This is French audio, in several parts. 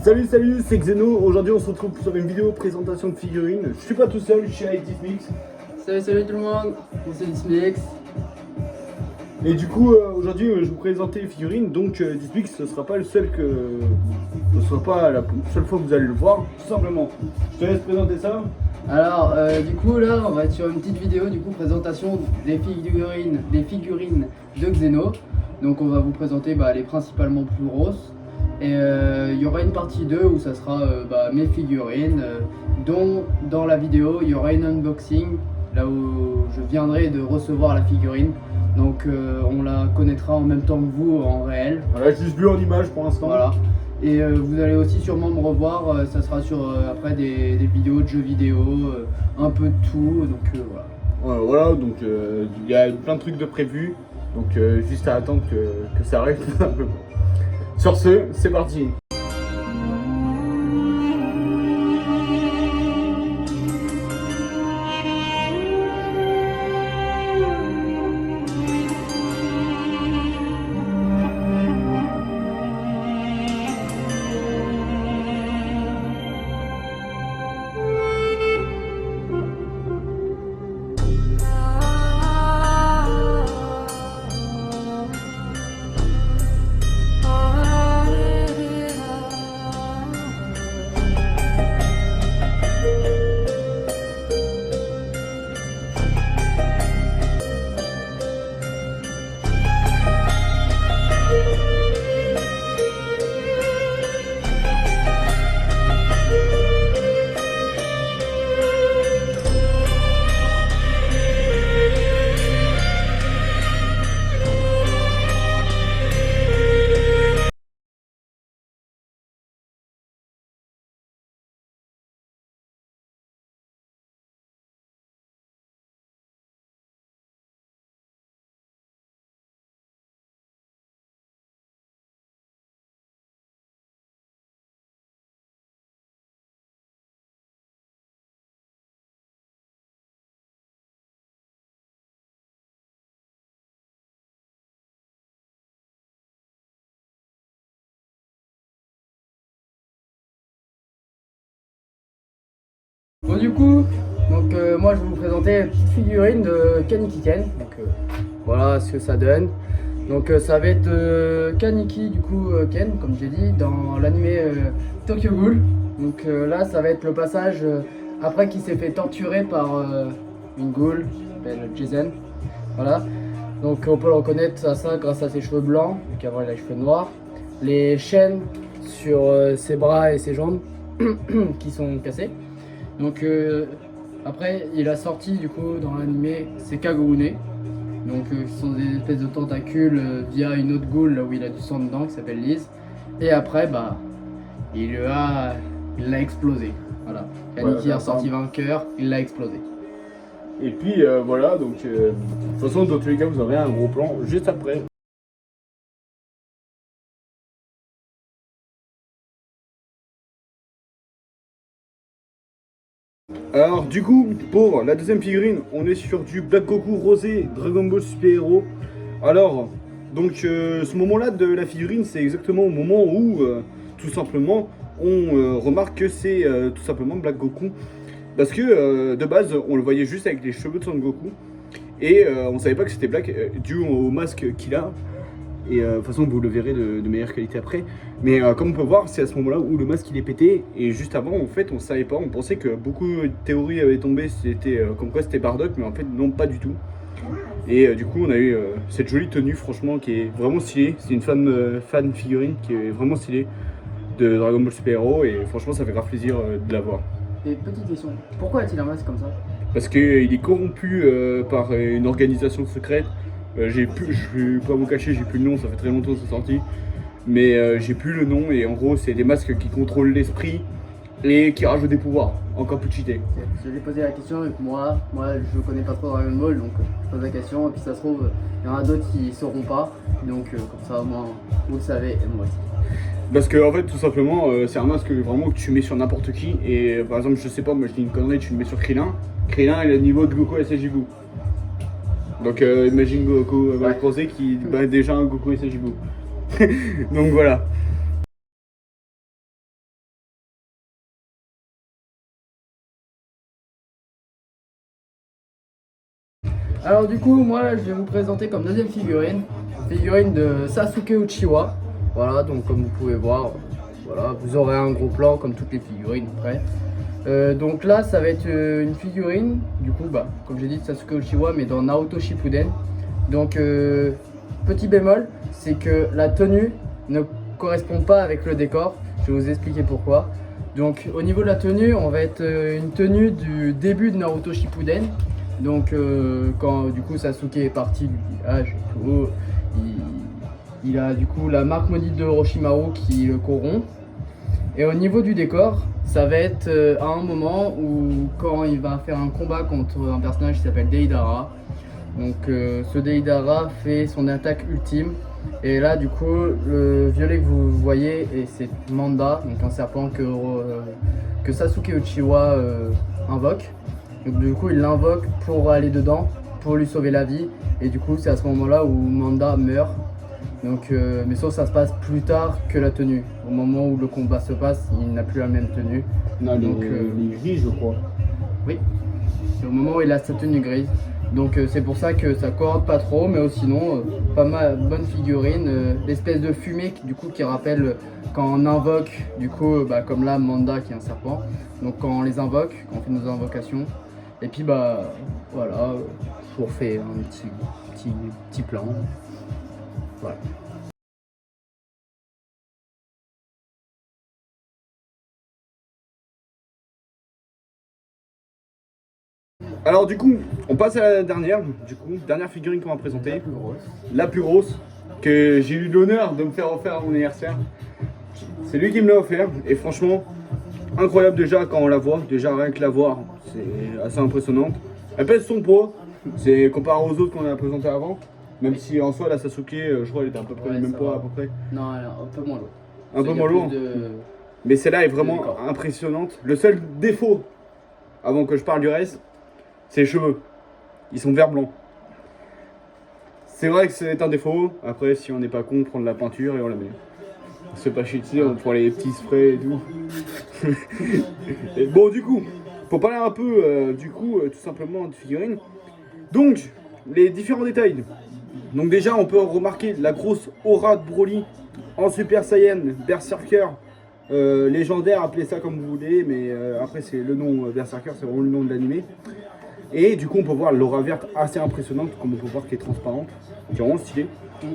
Salut, c'est Xeno. Aujourd'hui, on se retrouve sur une vidéo présentation de figurines. Je suis pas tout seul, je suis avec Dismix. Salut tout le monde, c'est Dismix. Et du coup, aujourd'hui, je vais vous présenter les figurines. Donc, Dismix, ce sera pas le seul ce sera pas la seule fois que vous allez le voir, tout simplement. Je te laisse présenter ça. Alors, du coup, là, on va être sur une petite vidéo, du coup, présentation des figurines de Xeno. Donc, on va vous présenter les principalement plus grosses. Et il y aura une partie 2 où ça sera mes figurines, dont dans la vidéo il y aura une unboxing, là où je viendrai de recevoir la figurine. Donc on la connaîtra en même temps que vous en réel. Voilà, juste vu en image pour l'instant. Voilà. Et vous allez aussi sûrement me revoir, ça sera sur après des vidéos de jeux vidéo, un peu de tout, donc voilà. Voilà, donc il y a plein de trucs de prévus, donc juste à attendre que ça arrive. Sur ce, c'est parti. Bon du coup, moi je vais vous présenter la petite figurine de Kaneki Ken. Donc voilà ce que ça donne. Donc ça va être Kaneki du coup Ken, comme j'ai dit, dans l'animé Tokyo Ghoul. Donc là ça va être le passage après qu'il s'est fait torturer par une ghoul qui s'appelle Jason. Voilà. Donc on peut le reconnaître à ça grâce à ses cheveux blancs, vu qu'avant il a les cheveux noirs. Les chaînes sur ses bras et ses jambes qui sont cassées. Donc après il a sorti du coup dans l'animé ses Kagurune. Donc ce sont des espèces de tentacules via une autre ghoul là où il a du sang dedans qui s'appelle Liz. Et après il l'a explosé. Voilà. Kaneki est ressorti vainqueur, il l'a explosé. Et puis voilà, donc de toute façon dans tous les cas vous aurez un gros plan juste après. Alors du coup, pour la deuxième figurine, on est sur du Black Goku Rosé Dragon Ball Super Hero. Alors, donc ce moment-là de la figurine, c'est exactement au moment où, tout simplement, on remarque que c'est tout simplement Black Goku. Parce que de base, on le voyait juste avec les cheveux de Son Goku. Et on savait pas que c'était Black, dû au masque qu'il a. Et de toute façon, vous le verrez de meilleure qualité après. Mais comme on peut voir, c'est à ce moment-là où le masque il est pété. Et juste avant, en fait, on savait pas. On pensait que beaucoup de théories avaient tombé. C'était comme quoi c'était Bardock, mais en fait, non, pas du tout. Et du coup, on a eu cette jolie tenue, franchement, qui est vraiment stylée. C'est une fan figurine qui est vraiment stylée de Dragon Ball Super Hero. Et franchement, ça fait grave plaisir de la voir. Et petite question, pourquoi a-t-il un masque comme ça? Parce qu'il est corrompu par une organisation secrète. Je vais pas vous cacher, j'ai plus le nom, ça fait très longtemps que c'est sorti. Mais j'ai plus le nom et en gros c'est des masques qui contrôlent l'esprit et qui rajoutent des pouvoirs, encore plus cheatés. Je lui ai posé la question et moi je connais pas trop Dragon Ball, donc je pose la question et puis ça se trouve il y en a d'autres qui sauront pas, donc comme ça au moins vous le savez et moi aussi. Parce que en fait tout simplement c'est un masque vraiment que tu mets sur n'importe qui et par exemple je sais pas, moi je dis une connerie, tu le mets sur Krillin, Krillin il a le niveau de Goku SSJBuu. Donc imagine Goku Rosé qui bat déjà un Goku SSJBuu. Donc voilà. Alors du coup, moi je vais vous présenter comme deuxième figurine de Sasuke Uchiwa. Voilà, donc comme vous pouvez voir, voilà, vous aurez un gros plan comme toutes les figurines après. Donc là, ça va être une figurine, du coup, bah, comme j'ai dit, de Sasuke Uchiwa, mais dans Naruto Shippuden. Donc, petit bémol, c'est que la tenue ne correspond pas avec le décor. Je vais vous expliquer pourquoi. Donc, au niveau de la tenue, on va être une tenue du début de Naruto Shippuden. Donc, quand du coup Sasuke est parti du village et tout, il a du coup la marque maudite de Orochimaru qui le corrompt. Et au niveau du décor, ça va être à un moment où quand il va faire un combat contre un personnage qui s'appelle Deidara. Donc ce Deidara fait son attaque ultime. Et là du coup le violet que vous voyez et c'est Manda, donc un serpent que Sasuke Uchiwa invoque. Donc du coup il l'invoque pour aller dedans, pour lui sauver la vie. Et du coup c'est à ce moment là où Manda meurt. Donc, mais sauf ça se passe plus tard que la tenue. Au moment où le combat se passe, il n'a plus la même tenue. Non, Donc, les gris, je crois. Oui, c'est au moment où il a sa tenue grise. Donc c'est pour ça que ça corrode pas trop, mais sinon, pas mal, bonne figurine. L'espèce de fumée du coup qui rappelle quand on invoque, du coup, bah, comme là, Manda qui est un serpent. Donc quand on les invoque, quand on fait nos invocations. Et puis bah voilà, je vous refais un petit plan. Voilà. Alors du coup, on passe à la dernière, dernière figurine qu'on va présenter. La plus grosse, que j'ai eu l'honneur de me faire offrir à mon anniversaire. C'est lui qui me l'a offert, et franchement, incroyable déjà quand on la voit, déjà rien que la voir, c'est assez impressionnante. Elle pèse son poids, c'est comparé aux autres qu'on a présenté avant, même si en soi la Sasuke, je crois elle était à peu près le même poids à peu près. Non, elle est un peu moins lourd. Un peu moins lourd. Mais celle-là est vraiment impressionnante. Le seul défaut, avant que je parle du reste, c'est les cheveux. Ils sont vert blanc. C'est vrai que c'est un défaut. Après, si on n'est pas con, prendre la peinture et on la met. On se fait pas chier dessus, on prend les petits sprays et tout. Et bon, du coup, pour parler un peu, tout simplement de figurines. Donc, les différents détails. Donc déjà, on peut remarquer la grosse aura de Broly en Super Saiyan, Berserker, légendaire, appelez ça comme vous voulez, mais après c'est le nom Berserker, c'est vraiment le nom de l'animé. Et du coup, on peut voir l'aura verte assez impressionnante, comme on peut voir qui est transparente, qui est vraiment stylée.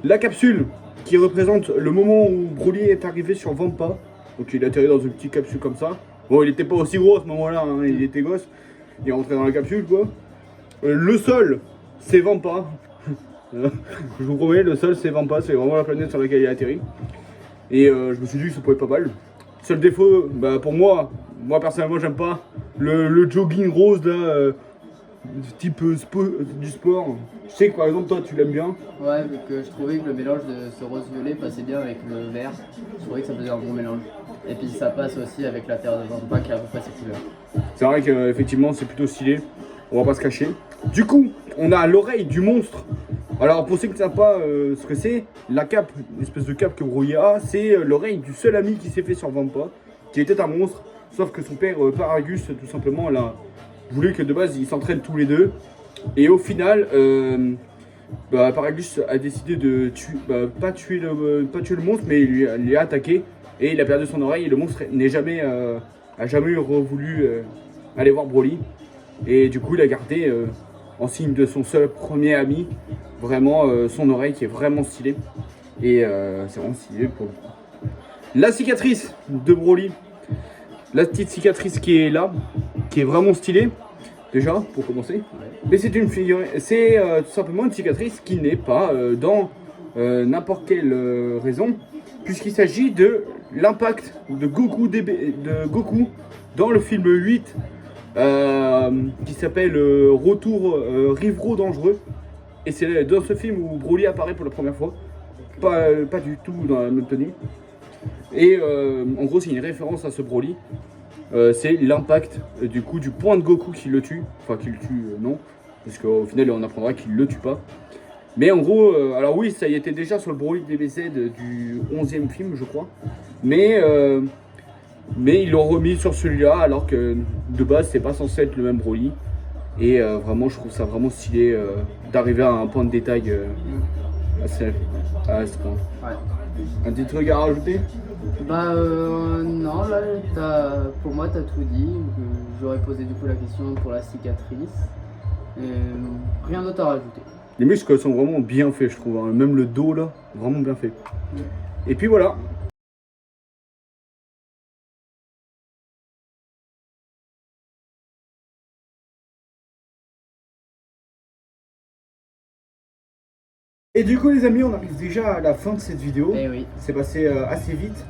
La capsule qui représente le moment où Broly est arrivé sur Vampa. Donc il atterrit dans une petite capsule comme ça. Bon, il était pas aussi gros à ce moment-là, hein, il était gosse. Il est rentré dans la capsule quoi. Le sol, c'est Vampa. Je vous promets, le sol c'est Vampa, c'est vraiment la planète sur laquelle il a atterri. Et je me suis dit que ça pouvait être pas mal. Seul défaut, bah, pour moi personnellement j'aime pas le jogging rose là, type du sport. Je sais que par exemple toi tu l'aimes bien. Ouais, vu que je trouvais que le mélange de ce rose-violet passait bien avec le vert. Je trouvais que ça faisait un bon mélange. Et puis ça passe aussi avec la terre de Vampa qui a à peu près cette couleur. C'est vrai qu'effectivement c'est plutôt stylé, on va pas se cacher. Du coup, on a l'oreille du monstre. Alors pour ceux qui ne savent pas ce que c'est, la cape, l'espèce de cape que Broly a, c'est l'oreille du seul ami qui s'est fait sur Vampa, qui était un monstre, sauf que son père Paragus tout simplement là, voulait que de base ils s'entraînent tous les deux. Et au final, Paragus a décidé de tuer, pas tuer le monstre, mais il lui a attaqué. Et il a perdu son oreille et le monstre a jamais voulu aller voir Broly. Et du coup il a gardé en signe de son seul premier ami, vraiment son oreille qui est vraiment stylée. Et c'est vraiment stylé pour le coup. La cicatrice de Broly, la petite cicatrice qui est là, qui est vraiment stylée, déjà pour commencer. Mais c'est une figurine, c'est tout simplement une cicatrice qui n'est pas dans n'importe quelle raison, puisqu'il s'agit de l'impact de Goku dans le film 8 qui s'appelle Retour Rivero Dangereux. Et c'est dans ce film où Broly apparaît pour la première fois, pas du tout dans la même tenue. Et en gros c'est une référence à ce Broly. C'est l'impact du coup du point de Goku qui le tue, enfin qui le tue non, parce qu'au final on apprendra qu'il le tue pas. Mais en gros, alors oui ça y était déjà sur le Broly DBZ du 11e film je crois, mais ils l'ont remis sur celui-là alors que de base c'est pas censé être le même Broly. Et vraiment, je trouve ça vraiment stylé d'arriver à un point de détail assez à ce point. Ouais. Un petit truc à rajouter? Bah non, là pour moi t'as tout dit. J'aurais posé du coup la question pour la cicatrice. Rien d'autre à rajouter. Les muscles sont vraiment bien faits, je trouve, hein. Même le dos là, vraiment bien fait. Et puis voilà. Et du coup les amis, on arrive déjà à la fin de cette vidéo. Eh oui. C'est passé assez vite.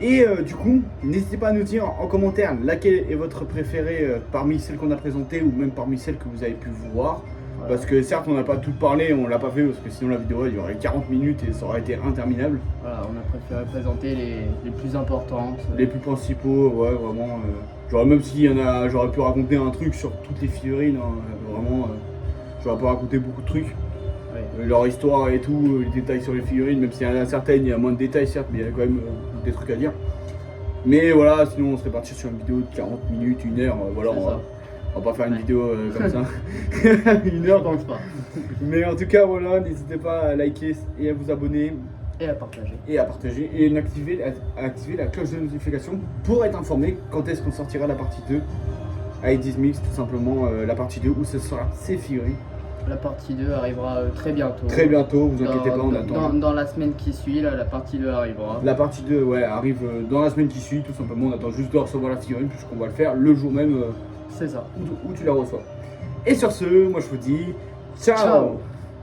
Et du coup, n'hésitez pas à nous dire en commentaire laquelle est votre préférée parmi celles qu'on a présentées ou même parmi celles que vous avez pu voir. Voilà. Parce que certes, on n'a pas tout parlé, on l'a pas fait parce que sinon la vidéo elle durerait 40 minutes et ça aurait été interminable. Voilà, on a préféré présenter les plus importantes. Les plus principaux, ouais, vraiment. Genre, même s'il y en a, j'aurais pu raconter un truc sur toutes les figurines, hein, vraiment. J'aurais pu raconter beaucoup de trucs. Ouais. Leur histoire et tout, les détails sur les figurines, même s'il y en a certaines, il y a moins de détails certes, mais il y a quand même des trucs à dire. Mais voilà, sinon on serait parti sur une vidéo de 40 minutes, 1 heure, voilà, on va pas faire une vidéo comme ça. 1 heure, Je pense pas. mais en tout cas, voilà, n'hésitez pas à liker et à vous abonner Et à partager. et à partager et à activer la cloche de notification pour être informé quand est-ce qu'on sortira la partie 2 à Edis Mix, tout simplement la partie 2 où ce sera ces figurines. La partie 2 arrivera très bientôt. Très bientôt, vous inquiétez pas, on attend. Dans la semaine qui suit, là, la partie 2 arrivera. La partie 2 ouais, arrive dans la semaine qui suit, tout simplement, on attend juste de recevoir la figurine puisqu'on va le faire le jour même C'est ça. où tu la reçois. Et sur ce, moi je vous dis ciao. Ciao.